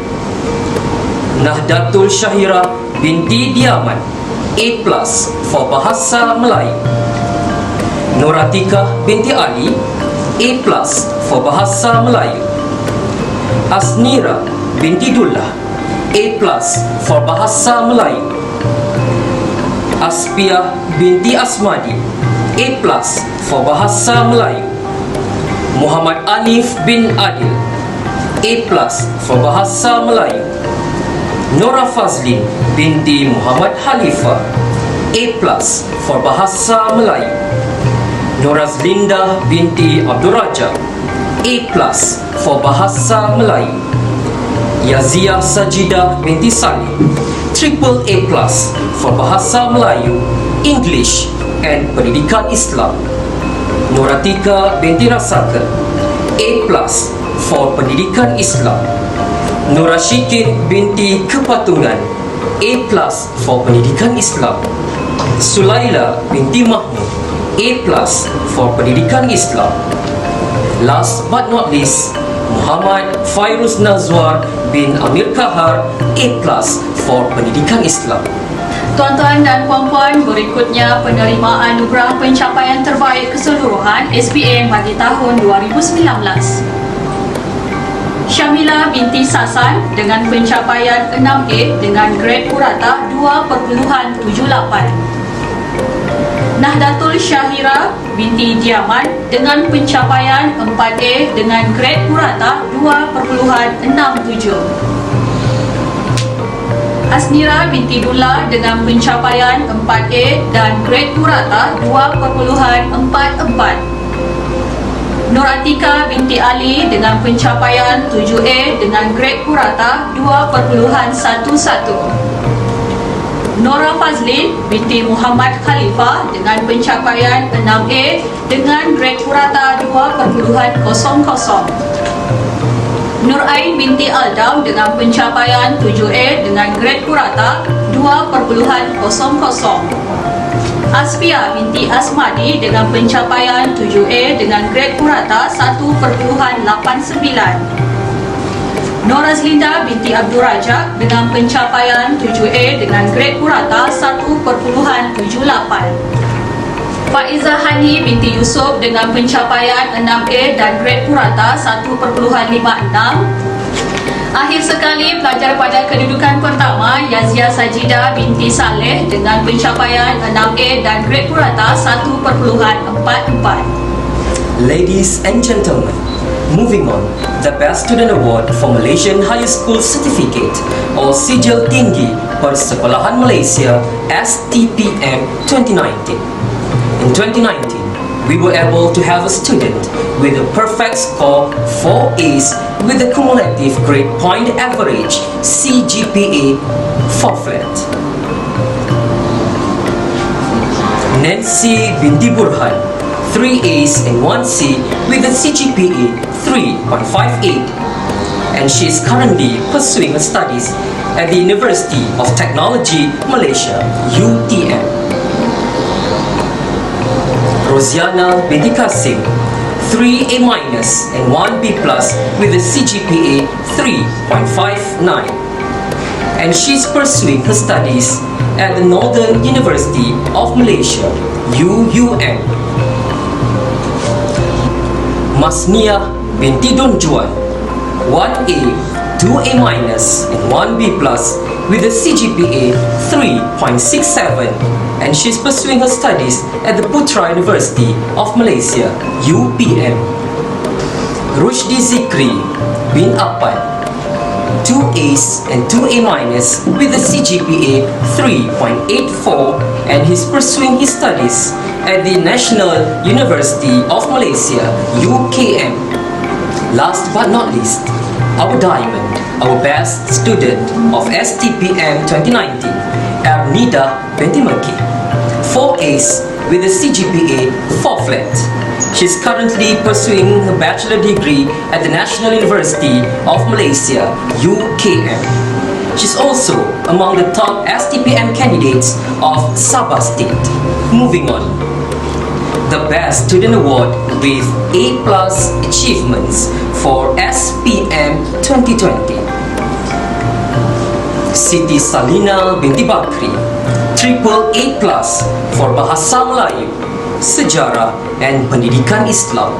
Nahdatul Syahira binti Diaman, A+ for Bahasa Melayu. Nuratika binti Ali, A+ for Bahasa Melayu. Asnira binti Dullah, A+ for Bahasa Melayu. Aspiah binti Asmadi, A+ for Bahasa Melayu. Muhammad Anif bin Adil, A+ for Bahasa Melayu. Nora Fazlin binti Muhammad Halifah, A+ for Bahasa Melayu. Norazlinda binti Abdul Raja, A+ for Bahasa Melayu. Yazia Sajidah binti Salih, triple A+ for Bahasa Melayu, English and Pendidikan Islam. Nuratika binti Rasakan, A+ for Pendidikan Islam. Nurashikin binti Kepatungan, A+ for Pendidikan Islam. Sulaila binti Mahmud, A+ for Pendidikan Islam. Last but not least, Muhammad Fairuz Nazwar bin Amir Kahar, A+ for Pendidikan Islam. Tuan-tuan dan puan-puan, berikutnya penerimaan anugerah pencapaian terbaik keseluruhan SPM bagi tahun 2019. Syamila binti Sasan dengan pencapaian 6A dengan grade purata 2.78. Nahdatul Syahira binti Diaman dengan pencapaian 4A dengan grade purata 2.67. Asnira binti Dullah dengan pencapaian 4A dan grade purata 2.44. Nur Atika binti Ali dengan pencapaian 7A dengan grade purata 2.11. Nora Fazlin binti Muhammad Khalifah dengan pencapaian 6A dengan grade purata 2.00. Nur Ain binti Aldam dengan pencapaian 7A dengan grade purata 2.00. Aspia binti Asmadi dengan pencapaian 7A dengan grade purata 1.89. Norazlinda binti Abdul Rajak dengan pencapaian 7A dengan grade purata 1.78. Faizah Hani binti Yusuf dengan pencapaian 6A dan grade purata 1.56. Akhir sekali, pelajar pada kedudukan pertama Yazia Sajidah binti Saleh dengan pencapaian 6A dan grade purata 1.44. Ladies and gentlemen, moving on, the Best Student Award for Malaysian Higher School Certificate or Sijil Tinggi Persekolahan Malaysia STPM 2019. In 2019, we were able to have a student with a perfect score 4 A's with a cumulative grade point average CGPA 4 flat. Nancy binti Burhan, 3 A's and 1 C with a CGPA 3.58, and she is currently pursuing her studies at the University of Technology Malaysia UTM. Rosiana binti Kasim, 3 A minus and 1 B plus with a CGPA 3.59. And she's pursuing her studies at the Northern University of Malaysia, UUM. Masnia binti Don Juan, 1A, 2A minus and 1B plus with a CGPA 3.67, and she's pursuing her studies at the Putra University of Malaysia, UPM. Rushdi Zikri bin Appan, 2 A's and 2 A minus with a CGPA 3.84, and he's pursuing his studies at the National University of Malaysia, UKM. Last but not least, our diamond, our best student of STPM 2019, Ernida binti Maki, 4 A's with a CGPA 4 flat. She's currently pursuing her bachelor degree at the National University of Malaysia, UKM. She's also among the top STPM candidates of Sabah State. Moving on, the Best Student Award with A+ achievements for SPM 2020. Siti Salina binti Bakri, triple A+ for Bahasa Melayu, Sejarah and Pendidikan Islam.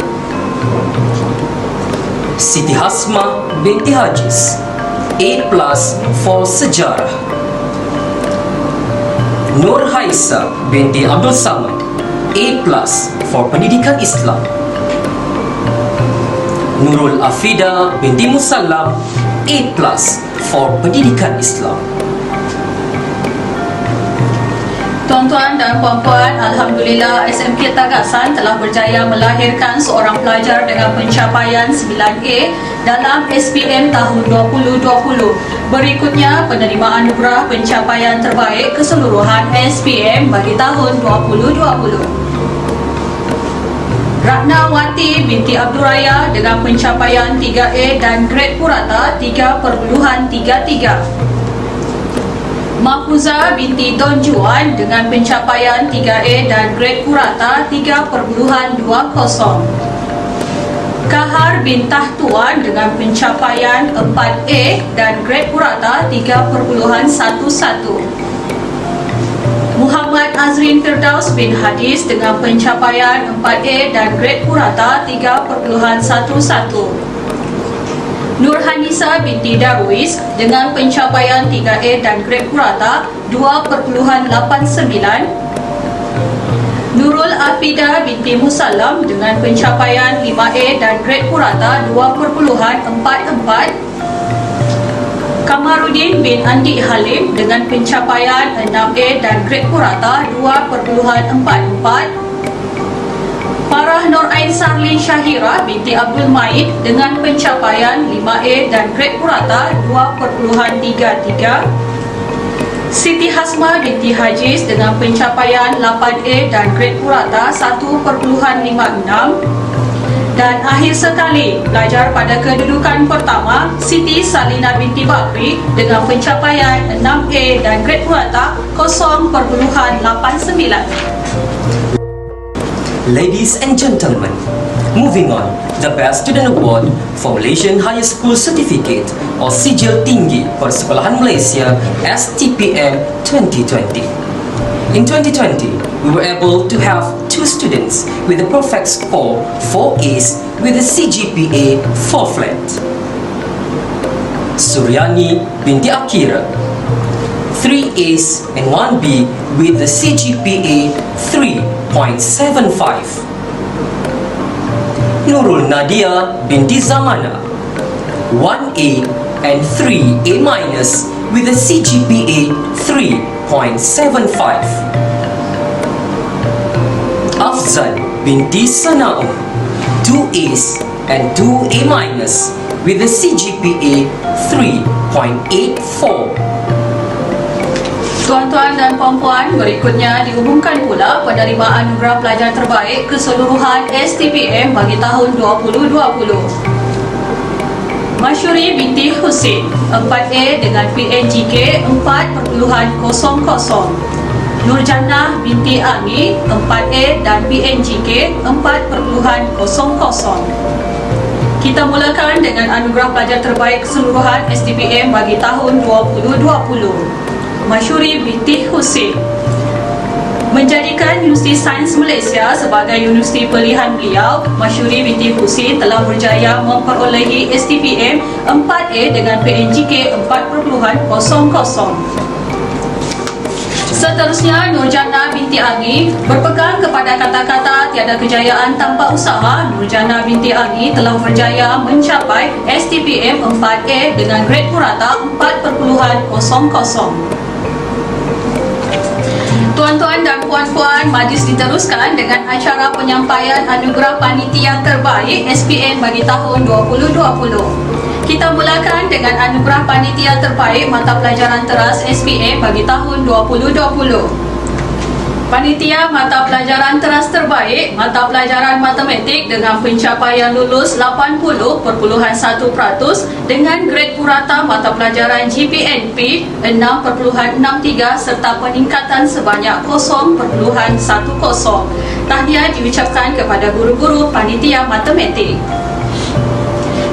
Siti Hasma binti Hajis, A+ for Sejarah. Nur Haisa binti Abdul Samad, A+ for Pendidikan Islam. Nurul Afida binti Musallam, A+ for Pendidikan Islam. Tuan-tuan dan puan-puan, Alhamdulillah SMK Tagasan telah berjaya melahirkan seorang pelajar dengan pencapaian 9A dalam SPM tahun 2020. Berikutnya, penerimaan anugerah pencapaian terbaik keseluruhan SPM bagi tahun 2020. Ratnawati binti Abdul Raya dengan pencapaian 3A dan grade purata 3.33. Mahfuza binti Don Juan dengan pencapaian 3A dan grade purata 3.20. Kahar bin Tahtuan dengan pencapaian 4A dan grade purata 3.11. Muhammad Azrin Firdaus bin Hadis dengan pencapaian 4A dan grade purata 3.11. Nur Hanisa binti Darwis dengan pencapaian 3A dan grade purata 2.89. Nurul Afida binti Musallam dengan pencapaian 5A dan grade purata 2.44. Kamaruddin bin Andi Halim dengan pencapaian 6A dan grade purata 2.44. Farah Nur Ain Sarlin Syahira binti Abdul Maid dengan pencapaian 5A dan grade purata 2.33. Siti Hasma binti Hajiz dengan pencapaian 8A dan grade purata 1.56. Dan akhir sekali, pelajar pada kedudukan pertama, Siti Salina binti Bakri dengan pencapaian 6A dan grade purata 0.89. Ladies and gentlemen, moving on, the Best Student Award for Malaysian Higher School Certificate or Sijil Tinggi Persekolahan Malaysia STPM 2020. In 2020, we were able to have 2 students with a perfect score 4 A's with a CGPA 4 flat. Suryani binti Akira, 3 A's and 1 B with the CGPA 3.75. Nurul Nadia binti Zamana, 1A and 3 A minus with a CGPA 3.75. Afzal binti Sana'um, 2 A's and 2 A minus with a CGPA 3.84. Tuan-tuan dan puan-puan, berikutnya diumumkan pula penerimaan anugerah pelajar terbaik keseluruhan STPM bagi tahun 2020. Masyuri binti Husin, 4A dengan PNGK 4.00. Nurjannah binti Ami 4A dan PNGK 4.00. Kita mulakan dengan anugerah pelajar terbaik keseluruhan STPM bagi tahun 2020. Masyuri binti Husin menjadikan Universiti Sains Malaysia sebagai universiti pilihan beliau. Masyuri binti Husin telah berjaya memperolehi STPM 4A dengan PNGK 4.00. Seterusnya, Nurjannah binti Ami berpegang kepada kata-kata tiada kejayaan tanpa usaha. Nurjannah binti Ami telah berjaya mencapai STPM 4A dengan grade purata 4.00. Tuan-tuan dan puan-puan, majlis diteruskan dengan acara penyampaian anugerah panitia terbaik SPM bagi tahun 2020. Kita mulakan dengan anugerah panitia terbaik mata pelajaran teras SPM bagi tahun 2020. Panitia mata pelajaran teras terbaik mata pelajaran matematik dengan pencapaian lulus 80.1% dengan grade purata mata pelajaran GPNP 6.63 serta peningkatan sebanyak 0.10. Tahniah diucapkan kepada guru-guru panitia matematik.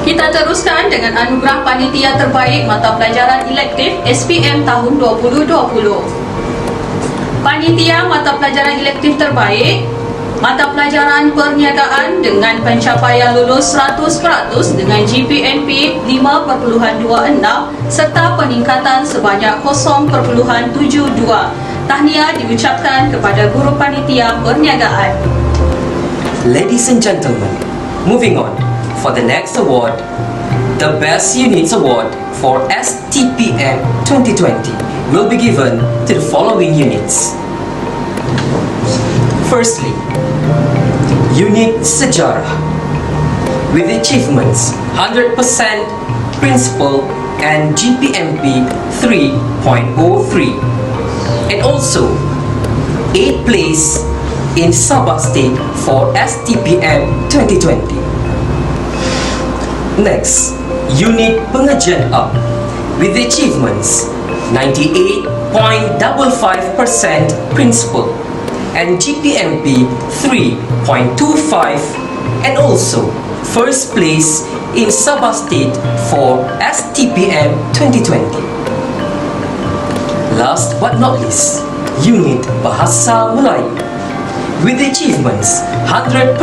Kita teruskan dengan anugerah panitia terbaik mata pelajaran elektif SPM tahun 2020. Panitia mata pelajaran elektif terbaik mata pelajaran perniagaan dengan pencapaian lulus 100% dengan GPNP 5.26 serta peningkatan sebanyak 0.72. Tahniah diucapkan kepada guru panitia perniagaan. Ladies and gentlemen, moving on. For the next award, the Best Units Award for STPM 2020 will be given to the following units. Firstly, Unit Sejarah with achievements 100% Principal and GPMP 3.03 and also 8th place in Sabah State for STPM 2020. Next, Unit Pengajian Up with achievements 98.55% Principal and GPMP 3.25 and also first place in Sabah State for STPM 2020. Last but not least, Unit Bahasa Melayu with achievements 100%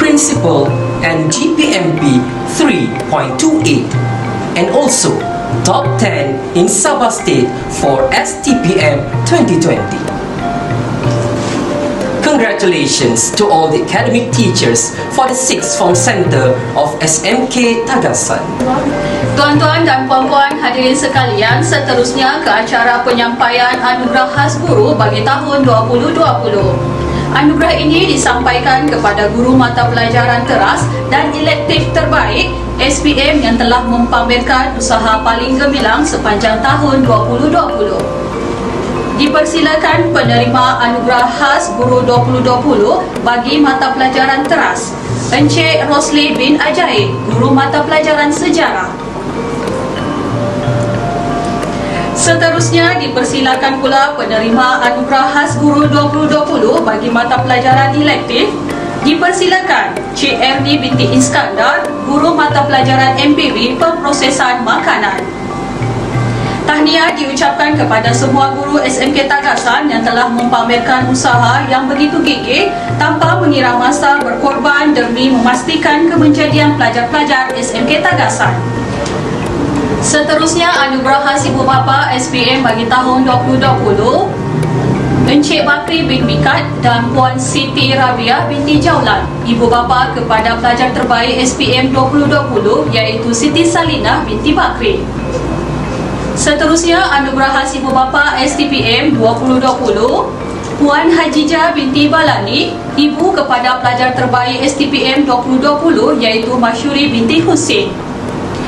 Principal and GPMP 3.28 and also top 10 in Sabah State for STPM 2020. Congratulations to all the academic teachers for the 6th Form Center of SMK Tagasan. Tuan-tuan dan puan-puan hadirin sekalian, seterusnya ke acara penyampaian anugerah khas guru bagi tahun 2020. Anugerah ini disampaikan kepada guru mata pelajaran teras dan elektif terbaik SPM yang telah mempamerkan usaha paling gemilang sepanjang tahun 2020. Dipersilakan penerima anugerah khas guru 2020 bagi mata pelajaran teras, Encik Rosli bin Ajaib, guru mata pelajaran sejarah. Seterusnya dipersilakan pula penerima anugerah khas guru 2020 bagi mata pelajaran elektif. Dipersilakan Cik Erni binti Iskandar, guru mata pelajaran MPB Pemprosesan Makanan. Tahniah diucapkan kepada semua guru SMK Tagasan yang telah mempamerkan usaha yang begitu gigih tanpa mengira masa berkorban demi memastikan kemenjadian pelajar-pelajar SMK Tagasan. Seterusnya anugerah khas ibu bapa SPM bagi tahun 2020, Encik Bakri bin Mikat dan Puan Siti Rabiah binti Jaulan, ibu bapa kepada pelajar terbaik SPM 2020 iaitu Siti Salinah binti Bakri. Seterusnya anugerah khas ibu bapa STPM 2020, Puan Hajijah binti Balani, ibu kepada pelajar terbaik STPM 2020 iaitu Masyuri binti Husin.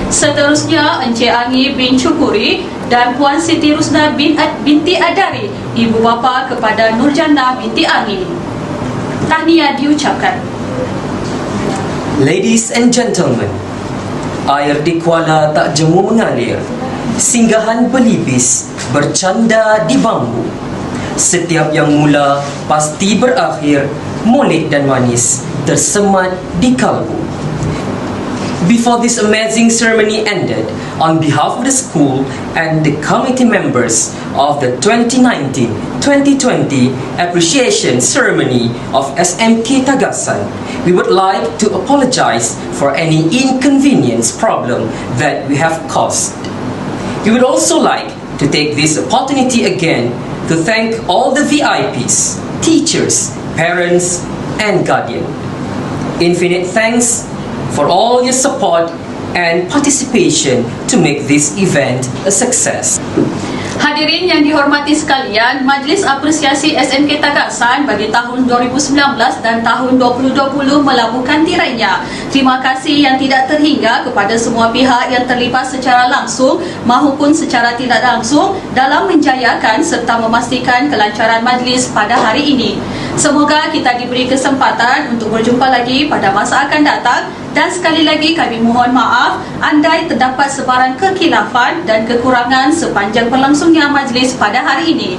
Seterusnya Encik Angi bin Syukuri dan Puan Siti Rusna binti Adari, ibu bapa kepada Nurjannah binti Angi. Tahniah diucapkan. Ladies and gentlemen, air di Kuala tak jemu mengalir, singgahan belibis bercanda di bambu. Setiap yang mula pasti berakhir, molek dan manis tersemat di kalbu. Before this amazing ceremony ended, on behalf of the school and the committee members of the 2019-2020 Appreciation Ceremony of SMK Tagasan, we would like to apologize for any inconvenience problem that we have caused. We would also like to take this opportunity again to thank all the VIPs, teachers, parents, and guardians. Infinite thanks for all your support and participation to make this event a success. Hadirin yang dihormati sekalian, Majlis Apresiasi SMK Tagasan bagi tahun 2019 dan tahun 2020 melabuhkan tirainya. Terima kasih yang tidak terhingga kepada semua pihak yang terlibat secara langsung maupun secara tidak langsung dalam menjayakan serta memastikan kelancaran majlis pada hari ini. Semoga kita diberi kesempatan untuk berjumpa lagi pada masa akan datang. Dan sekali lagi kami mohon maaf andai terdapat sebarang kekhilafan dan kekurangan sepanjang berlangsungnya majlis pada hari ini.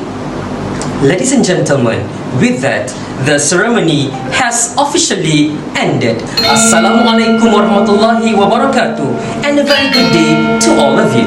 Ladies and gentlemen, with that, the ceremony has officially ended. Assalamualaikum warahmatullahi wabarakatuh, and a very good day to all of you.